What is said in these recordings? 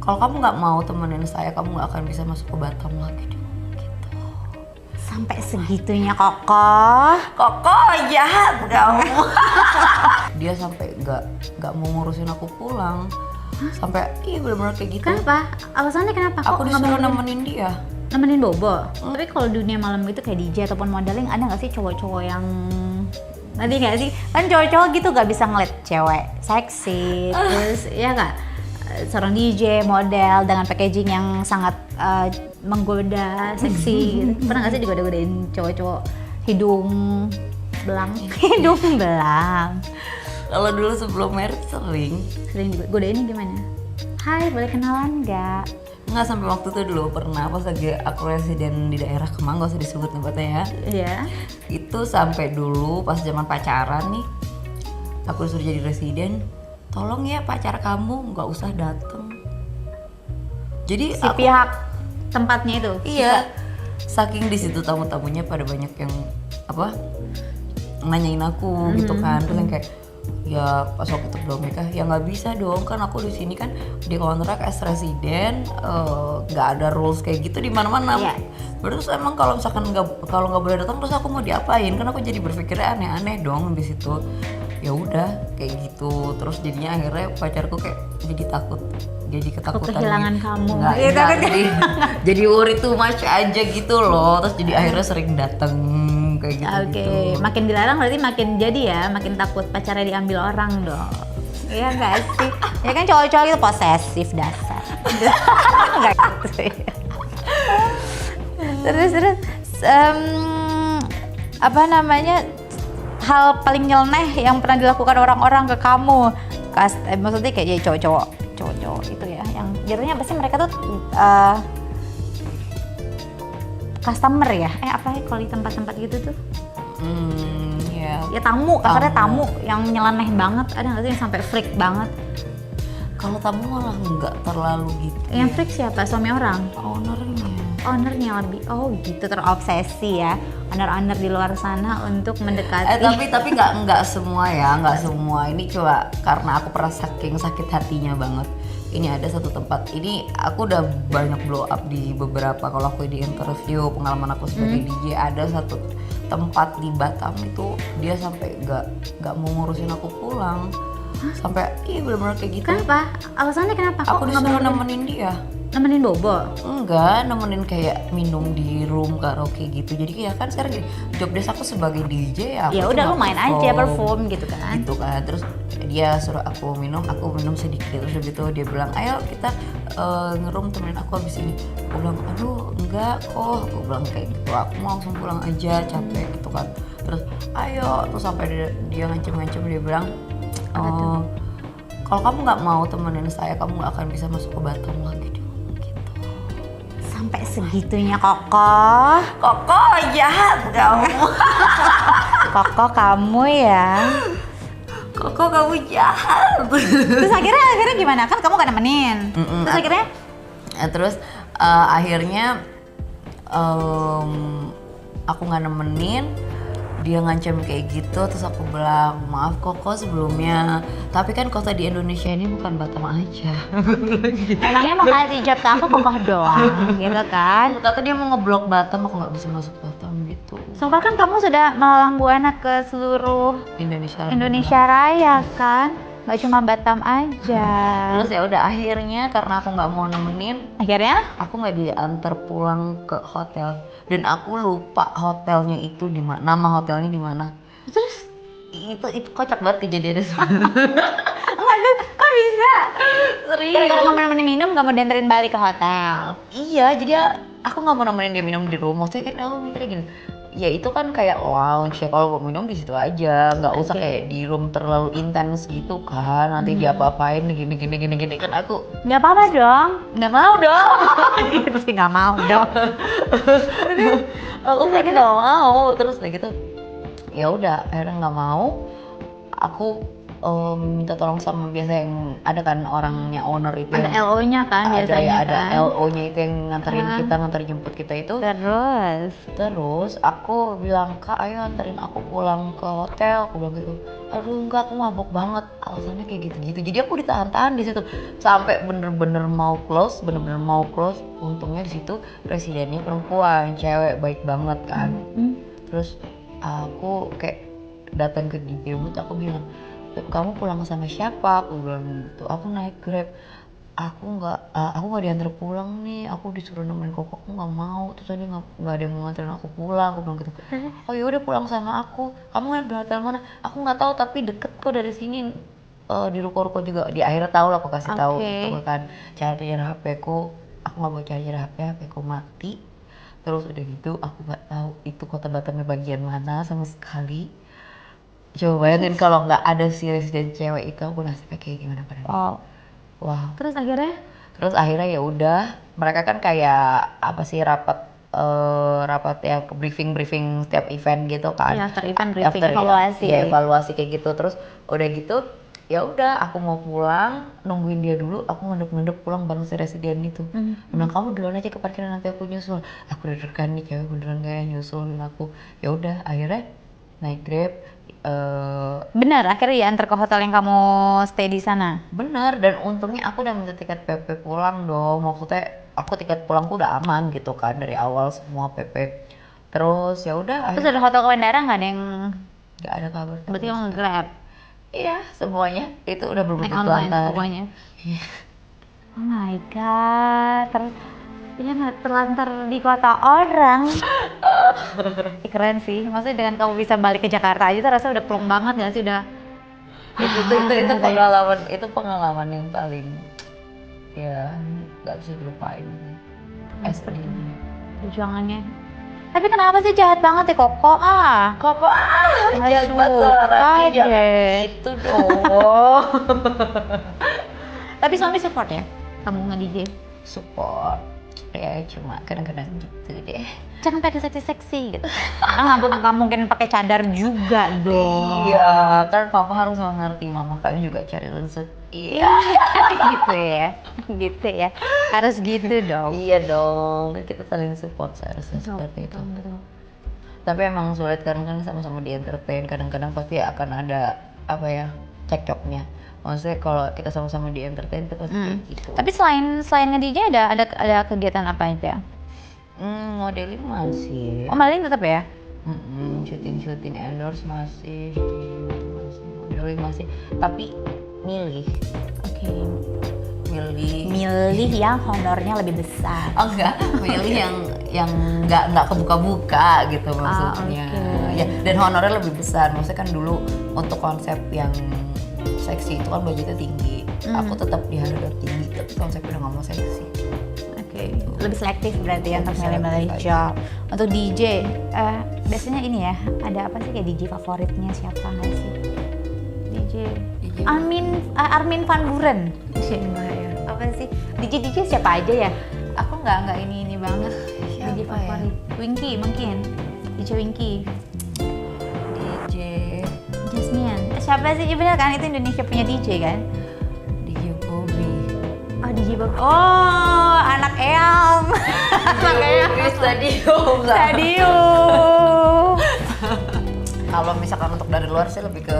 kalau kamu nggak mau temenin saya, kamu nggak akan bisa masuk ke Batam lagi deh. Gitu. Sampai segitunya Koko. Koko jahat kamu. Dia sampai nggak mau ngurusin aku pulang. Sampai benar-benar kayak gitu. Kenapa? Alasannya kenapa? Aku nggak disuruh mau nemenin dia. nemenin Bobo? Tapi kalau dunia malam gitu kayak DJ ataupun modeling, ada nggak sih cowok-cowok yang nanti nggak sih? Kan cowok-cowok gitu nggak bisa ngeliat cewek seksi, terus ya nggak? Seorang DJ, model dengan packaging yang sangat menggoda, seksi gitu. Pernah nggak sih digoda-godain cowok-cowok hidung belang? Hidung belang. Kalau dulu sebelum married sering Digodainnya gimana? Hai, boleh kenalan nggak? nggak, sampai waktu itu dulu pernah pas lagi aku residen di daerah Kemang, gak usah disebut tempatnya ya. Iya. Itu sampai dulu pas zaman pacaran nih, aku disuruh jadi residen, tolong ya pacar kamu nggak usah dateng. Jadi Si pihak tempatnya itu. iya, saking di situ tamu-tamunya pada banyak yang nanyain aku gitu kan, terus yang kayak ya pas waktu itu belum nikah ya nggak bisa dong, kan aku di sini kan di kontrak as residen, nggak ada rules kayak gitu di mana-mana. Iya. Terus emang kalau misalkan nggak boleh datang, terus aku mau diapain? Kan aku jadi berpikirnya aneh-aneh dong di situ. Ya udah kayak gitu, terus jadinya akhirnya pacarku kayak jadi ketakutan kehilangan gitu. kamu. Nggak, Iya, enggak, takut. jadi worry too much aja gitu loh, terus jadi akhirnya sering dateng kayak gitu. Oke, makin dilarang berarti makin jadi ya, makin takut pacarnya diambil orang dong. Iya nggak sih? Ya kan cowok-cowok itu posesif dasar. Nggak gitu ya. Terus apa namanya, hal paling nyeleneh yang pernah dilakukan orang-orang ke kamu? Maksudnya kayak jadi cowok-cowok itu ya, yang jadinya apa sih mereka tuh customer ya? Apa ya kalau di tempat-tempat gitu tuh? Ya. Ya tamu, kasarnya tamu yang nyeleneh banget. Ada nggak sih yang sampai freak banget? Kalau tamu malah nggak terlalu gitu. Yang freak siapa? Suami orang? Ownernya. Lebih, oh gitu, terobsesi ya owner di luar sana untuk mendekati. Tapi nggak semua ya, nggak semua. Ini coba karena aku pernah saking sakit hatinya banget. Ini ada satu tempat, ini aku udah banyak blow up di beberapa, kalau aku di interview pengalaman aku sebagai DJ, ada satu tempat di Batam itu dia sampai nggak mau ngurusin aku pulang. Sampai bener-bener kayak gitu. Kenapa? Alasannya kenapa? Aku nggak disuruh mau nemenin dia. nemenin Bobo? Enggak, nemenin kayak minum di room karaoke gitu. Jadi kayak kan sekarang gini, job desk aku sebagai DJ ya. Ya udah, lu main aja, perform gitu kan. Gitu kan. Terus dia suruh aku minum sedikit. Terus gitu dia bilang, ayo kita ngeroom, temenin aku habis ini. Aku bilang, aduh enggak kok. Aku bilang kayak gitu, aku mau langsung pulang aja, capek gitu kan. Terus ayo, terus sampai dia ngancem-ngancem, dia bilang, kalau kamu nggak mau temenin saya, kamu nggak akan bisa masuk ke Batam lagi deh. Sampai segitunya Koko. Koko jahat kamu. Koko kamu ya. Koko kamu jahat. Terus akhirnya gimana? Kan kamu gak nemenin. Terus akhirnya? Terus akhirnya aku nggak nemenin, dia ngancam kayak gitu. Terus aku bilang, maaf Koko sebelumnya, tapi kan kota di Indonesia ini bukan Batam aja. Emangnya mau kasih job ke aku Koko doang gitu kan? Ternyata dia mau ngeblok Batam, aku nggak bisa masuk Batam gitu. Soalnya kan kamu sudah melalang buana ke seluruh Indonesia Raya kan? Gak cuma Batam aja. Terus ya udah, akhirnya karena aku nggak mau nemenin, Akhirnya? aku nggak diantar pulang ke hotel, dan aku lupa hotelnya itu di mana, nama hotelnya di mana. Terus? Itu kocak banget kejadiannya. Enggak, kok bisa? Serius. Gara-gara kamu nemenin minum gak mau dianterin balik ke hotel? Iya, jadi aku nggak mau nemenin dia minum di rumah. Maksudnya kan aku mikirnya gini, ya itu kan kayak lounge ya, kalau mau minum di situ aja, nggak usah kayak di room terlalu intens gitu kan, nanti dia apa-apain gini kan. Aku Gak apa-apa dong. nggak mau dong. Pasti gak mau dong. Aku kan nggak mau. Terus kayak gitu, ya udah akhirnya nggak mau. Aku minta tolong sama biasa yang ada kan orangnya owner itu Ada yang LO-nya kan ada biasanya ada kan. LO-nya itu yang nganterin kita, nganter jemput kita itu. Terus Aku bilang, Kak ayo anterin aku pulang ke hotel. Aku bilang gitu. Aduh enggak, aku mabok banget. Alasannya kayak gitu-gitu. Jadi aku ditahan-tahan di situ sampai bener-bener mau close. Untungnya di situ presidennya perempuan, cewek, baik banget kan. Terus aku kayak datang ke DJ booth, aku bilang, Beb, kamu pulang sama siapa? Aku bilang gitu. Aku naik Grab. Aku nggak diantar pulang nih. Aku disuruh nemenin Koko, aku nggak mau. Terus tadi nggak ada yang mau nganterin aku pulang. Aku bilang gitu. Oh ya udah pulang sama aku. Kamu ngambil hotel mana? Aku nggak tahu tapi deket kok dari sini. Di ruko-ruko juga. Di akhirnya tahu lah, aku kasih tahu. Aku kan cari HP ku. Aku nggak mau cari HP ku mati. Terus udah gitu aku nggak tahu itu Kota Batamnya bagian mana sama sekali. Coba bayangin kalau nggak ada si residen cewek itu, aku nasibnya kayak gimana pada Wah. Terus akhirnya ya udah, mereka kan kayak apa sih rapat ya briefing setiap event gitu kan. ya after event briefing, evaluasi. Ya evaluasi kayak gitu. Terus udah gitu ya udah aku mau pulang, nungguin dia dulu. Aku ngendep pulang bareng si residen itu. Bilang kamu duluan aja ke parkiran, nanti aku nyusul. Aku deg-degan nih, cewek beneran kayak nyusulin aku. Ya udah akhirnya naik Grab. Benar, akhirnya ya antar ke hotel yang kamu stay di sana. Benar, dan untungnya aku udah minta tiket PP pulang dong. Maksudnya aku tiket pulangku udah aman gitu kan dari awal semua PP. Terus ya udah. Terus ada hotel ke bandara nggak ada yang? Nggak ada kabar. Berarti kamu Grab? Iya, semuanya itu udah Naik berbentuk online lantar. pokoknya. Oh my god, terlantar di kota orang. Keren sih, maksudnya dengan kamu bisa balik ke Jakarta aja tuh rasanya udah plong banget gak sih, udah itu pengalaman yang paling ya nggak bisa dilupain. Perjuangannya. Tapi kenapa sih jahat banget ya Koko? Jahat banget itu dong. Tapi suami support ya kamu nge-DJ? Support ya, cuma kadang-kadang gitu deh. Jangan pakai seksi gitu. Nggak mungkin pakai cadar juga dong. Iya, kan papa harus mengerti, mama kan juga cari rezeki. Iya, gitu ya. Harus gitu dong. Iya dong, kita saling support seharusnya seperti itu. Betul. Tapi emang sulit karena kan sama-sama di entertain, kadang-kadang pasti akan ada apa ya, cekcoknya. Maksudnya kalau kita sama-sama di entertain itu pasti gitu. Tapi selain nge-DJ ada kegiatan apa aja? Modeling masih. Oh, modeling tetap ya? Syuting endorse masih, modeling masih. Tapi milih. Oke. Milih yang honornya lebih besar. Oh enggak, milih yang nggak kebuka-buka gitu maksudnya. Ya, dan honornya lebih besar. Maksudnya kan dulu untuk konsep yang seksi itu kan budgetnya tinggi. Aku tetap di harga tinggi, tapi konsepnya udah nggak mau seksi. Oke. Lebih selektif berarti ya untuk milih job. Untuk DJ, biasanya ini ya, ada apa sih kayak DJ favoritnya siapa nggak sih? DJ Armin van Buuren. Enggak ya. Apa sih? DJ siapa aja ya? Aku nggak ini banget. DJ favorit. Ya? Winky mungkin. DJ Winky. DJ Jasmine. Siapa sih? Ya benar kan itu Indonesia punya DJ kan? DJ Bobby. Oh, DJ Bobby. Oh, anak Eyang. Anak Eyang. Stadium. Kalau misalkan untuk dari luar sih lebih ke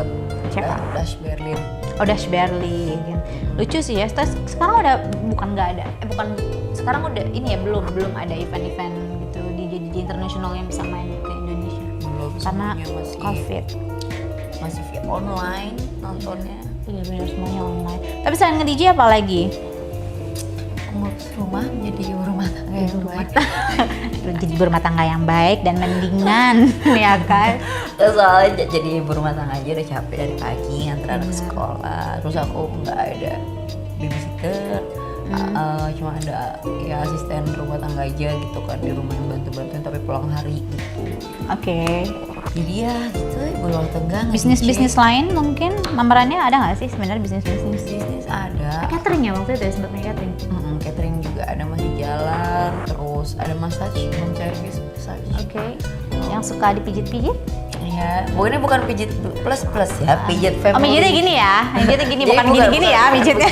siapa? Dash Berlin. Oh, Dash Berlin. Lucu sih ya. Sekarang udah sekarang udah ini ya belum ada event-event gitu DJ internasional yang bisa main ke Indonesia. Belum, karena masih COVID. Masih via online nontonnya. Iya benar, semuanya online. Tapi selain nge-DJ apa lagi? Ngurus rumah, menjadi rumah tangga yang baik. Jadi berumah tangga yang baik dan mendingan, ya kan? Soalnya jadi ibu rumah tangga aja udah capek dari pagi nganter anak sekolah. Terus aku nggak ada babysitter, cuma ada ya asisten rumah tangga aja gitu kan di rumah yang bantu-bantuin tapi pulang hari gitu. Oke. Jadi ya gitu ibu rumah tangga. Bisnis lain mungkin pemerannya ada nggak sih sebenarnya bisnis ada. Catering ya waktu itu ya sempat catering. Catering juga ada, masih jalan. Terus ada massage, home service massage. Oke. Yang suka dipijit-pijit? Iya, ini bukan pijit plus ya, pijit family. Oh mijitnya gini ya, mijitnya gini, Jadi bukan gini-gini ya mijitnya.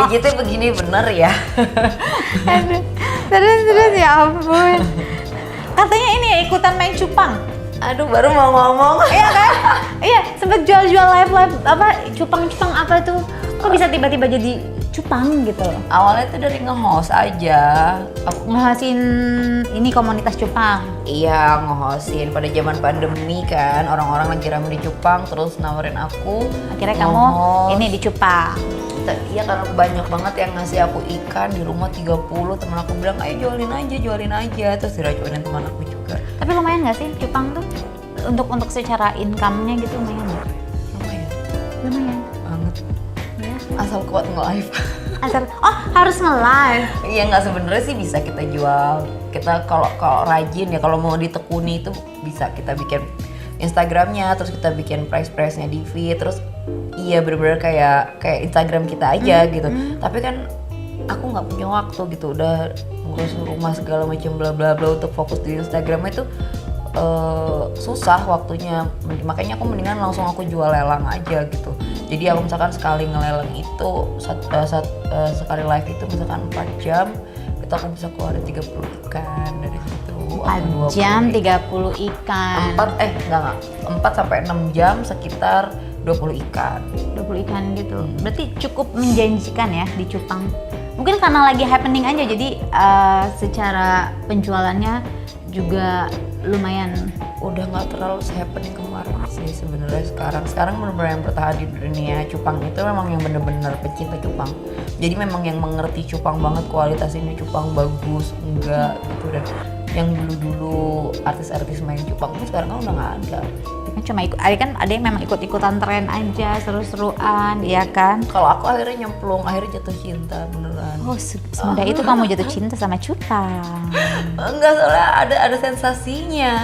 Pijitnya begini bener ya. Aduh, terus ya ampun. Katanya ini ya ikutan main cupang. Aduh, baru mau ngomong. Iya kan? Iya, sempet jual-jual live apa cupang-cupang apa tuh. Kok bisa tiba-tiba jadi cupang gitu? Awalnya tuh dari nge-host aja. Aku Ngehasin ini komunitas cupang. iya nge-hostin pada zaman pandemi kan, orang-orang lagi rame di Cupang terus nawarin aku. Akhirnya kamu nge-host. ini di cupang. Iya karena banyak banget yang ngasih aku ikan di rumah 30, temen aku bilang ayo jualin aja, terus diracunin teman aku juga. Tapi lumayan nggak sih cupang tuh? Untuk secara income-nya gitu lumayan nggak? Lumayan Lumayan. banget, Ya. asal kuat nge-live. Asal, harus nge-live. Iya nggak, sebenarnya sih bisa kita jual. Kita kalau rajin ya, kalau mau ditekuni itu bisa kita bikin Instagramnya, terus kita bikin price-nya di feed, terus iya bener-bener kayak Instagram kita aja gitu. Tapi kan aku nggak punya waktu gitu, udah ngurus rumah segala macam bla bla bla untuk fokus di Instagram itu susah waktunya. Makanya aku mendingan langsung aku jual lelang aja gitu. Jadi aku misalkan sekali ngelelang itu sekali live itu misalkan 4 jam, itu aku bisa keluarin 30 ikan dari situ. 4 jam 30 ikan. 4 sampai 6 jam sekitar 20 ikan. 20 ikan gitu. Berarti cukup menjanjikan ya di cupang. Mungkin karena lagi happening aja, jadi secara penjualannya juga lumayan. Udah nggak terlalu happening kemarin sih sebenarnya. Sekarang benar-benar yang bertahan di dunia cupang itu memang yang benar-benar pecinta cupang. Jadi memang yang mengerti cupang banget, kualitas ini cupang bagus enggak gitu. Dan yang dulu artis-artis main cupang itu sekarang kan udah nggak ada. Cuma ada yang memang ikut-ikutan tren aja, seru-seruan, ya kan? Kalau aku akhirnya nyemplung, akhirnya jatuh cinta beneran. Oh, semudah itu kamu jatuh cinta sama cupang. Enggak, soalnya ada sensasinya.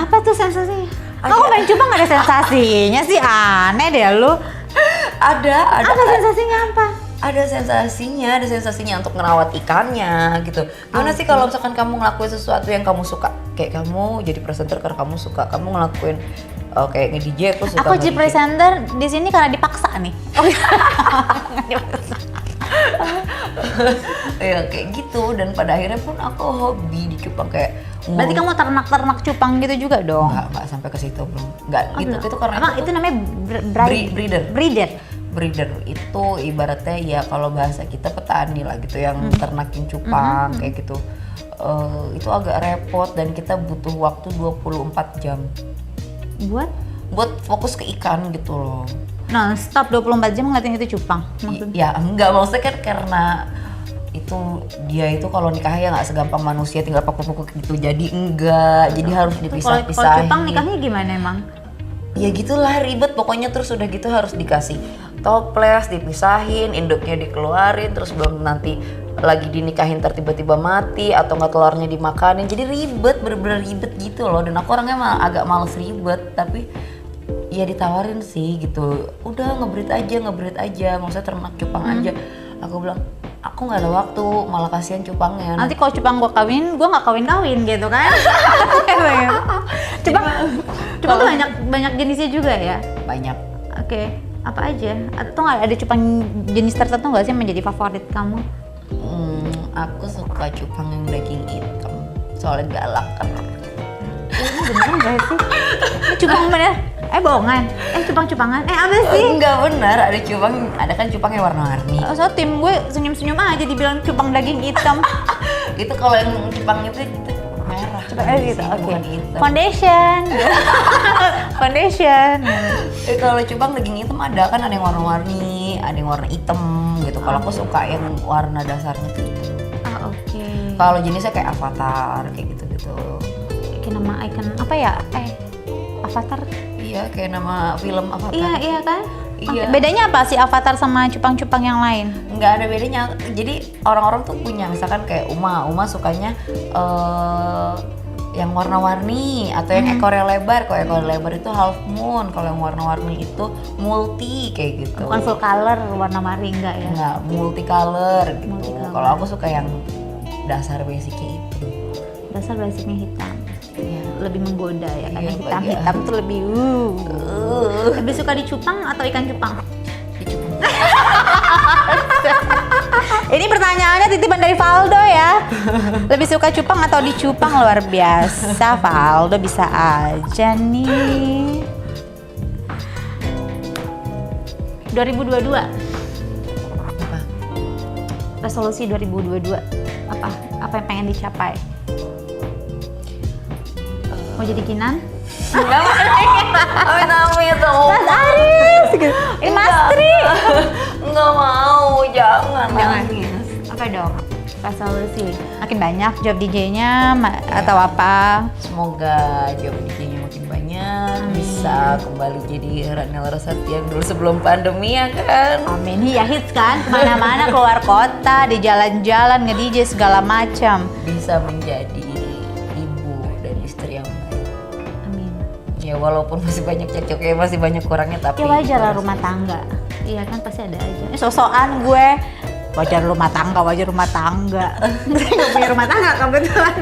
Apa tuh sensasinya? Kamu main cupang gak ada sensasinya sih, aneh deh lu. Ada. Apa sensasinya apa? Ada sensasinya untuk ngerawat ikannya gitu. Gimana sih kalau misalkan kamu ngelakuin sesuatu yang kamu suka, kayak kamu jadi presenter karena kamu suka, kamu ngelakuin kayak nge-DJ, aku suka. Aku jadi presenter di sini karena dipaksa nih. Ya kayak gitu, dan pada akhirnya pun aku hobi di cupang kayak. Berarti kamu ternak cupang gitu juga dong? Nggak sampai ke situ belum. Nggak gitu, itu karena emang itu namanya breeder itu ibaratnya ya kalau bahasa kita petani lah gitu, yang ternakin cupang kayak gitu. Itu agak repot dan kita butuh waktu 24 jam buat fokus ke ikan gitu loh. Nah, stop 24 jam ngeliatin itu cupang maksudnya? Ya enggak, maksudnya kan karena dia itu kalau nikah ya nggak segampang manusia tinggal pukul-pukul gitu, jadi enggak, jadi harus dipisah-pisahin. Kalau cupang nikahnya gimana emang? Ya gitulah, ribet pokoknya, terus udah gitu harus dikasih toples, dipisahin, induknya dikeluarin, terus belum nanti lagi dinikahin tiba-tiba mati atau nggak telurnya dimakanin, jadi ribet, bener-bener ribet gitu loh. Dan aku orangnya emang agak males ribet, tapi ya ditawarin sih gitu, udah ngebreed aja, maksudnya ternak cupang aja. Aku bilang aku nggak ada waktu, malah kasihan cupangnya. Nanti kalau cupang gua kawin, gua nggak kawin gitu kan? Cupang tuh banyak jenisnya juga ya? Banyak. Oke, apa aja? Atau nggak ada cupang jenis tertentu nggak sih yang menjadi favorit kamu? Aku suka cupang yang daging hitam, soalnya galak kan. Ini beneran gak sih? Ini cupang bener? Bohongan? Cupang-cupangan? Apa sih? Enggak benar, ada kan cupang yang warna-warni. So tim gue senyum-senyum aja dibilang cupang daging hitam. Itu kalau yang cupang itu merah. Cupang gitu, oke. Bukan hitam. Foundation. Kalau cupang daging hitam ada yang warna-warni, ada yang warna hitam gitu. Kalau aku suka yang warna dasarnya itu hitam. Oke. Kalau jenisnya kayak Avatar kayak gitu-gitu. Kayak nama icon apa ya? Avatar. Iya, kayak nama film Avatar. Iya kan? Iya. Bedanya apa sih Avatar sama cupang-cupang yang lain? Nggak ada bedanya. Jadi orang-orang tuh punya, misalkan kayak Uma sukanya yang warna-warni atau yang ekornya lebar. Kalau ekornya lebar itu half moon, kalau yang warna-warni itu multi kayak gitu. Bukan full color warna-warni enggak ya? Nggak, multicolor gitu. Multicolor. Kalau aku suka yang dasar basicnya itu. Dasar basicnya hitam. Iya. lebih menggoda ya kan. Iya, Yang hitam-hitam tuh lebih Lebih suka dicupang atau ikan cupang? Dicupang. Ini pertanyaannya titipan dari Valdo ya. Lebih suka cupang atau dicupang? Luar biasa, Valdo bisa aja nih. 2022. Apa? Resolusi 2022. Apa yang pengen dicapai? Mau jadi Kinan? Amit-amit dong. Mas Aris. Ini Mas Tri. Nggak mau, jangan. Jangan. Apa dong? Resolusi. Makin banyak job DJ-nya atau apa? Semoga job DJ-nya makin banyak, bisa kembali jadi Ranel Rosati yang dulu sebelum pandemi ya kan. Amin. Iya hits kan, kemana-mana keluar kota, di jalan-jalan nge-DJ segala macam. Bisa menjadi ibu dan istri yang baik. Amin. Ya walaupun masih banyak cekcoknya, masih banyak kurangnya, tapi Ya wajar lah rumah tangga. Iya kan pasti ada aja. Sosokan gue. Wajar rumah tangga. Saya nggak punya rumah tangga kebetulan.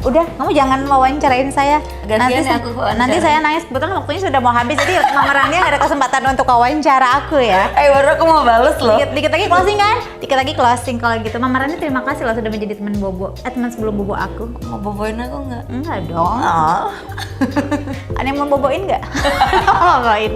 Udah, kamu jangan wawancarain saya. Gantian ya aku wawancara. Nanti saya nangis, kebetulan waktunya sudah mau habis. Jadi Mama Rania nggak ada kesempatan untuk wawancara aku ya. baru aku mau bales loh. Dikit lagi closing kan? Dikit lagi closing kalau gitu. Mama Rani terima kasih loh sudah menjadi teman Bobo. Teman sebelum Bobo aku. Mau boboin aku nggak? Enggak dong. Oh. Ada yang mau boboin nggak? Mau boboin.